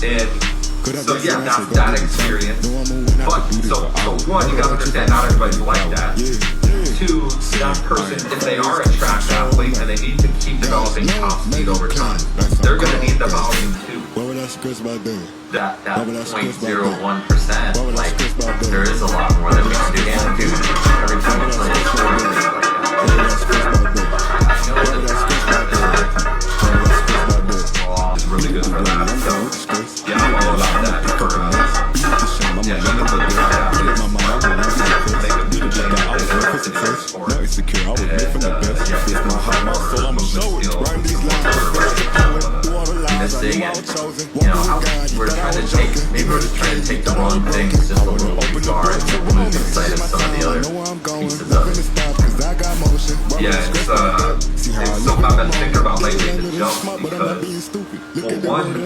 And so yeah, that's that experience. But so one, you gotta understand not everybody's like that. Two, that person, if they are a track athlete and they need to keep developing top speed over time, they're gonna need the volume too. That 0.01%, like there is a lot more that we can do. And dude, every time you play a sport, it's like it's really good for that. So yeah, I'm all about that. For yeah, you can put your athletes make a big thing in their sport. And yeah, my heart, my soul, I'm missing, and you know, we're trying to take, maybe we're just trying to take the wrong things just a little too far and lose sight of some of the other pieces of it. Yeah, it's something I've been thinking about lately, the jump, because well, one,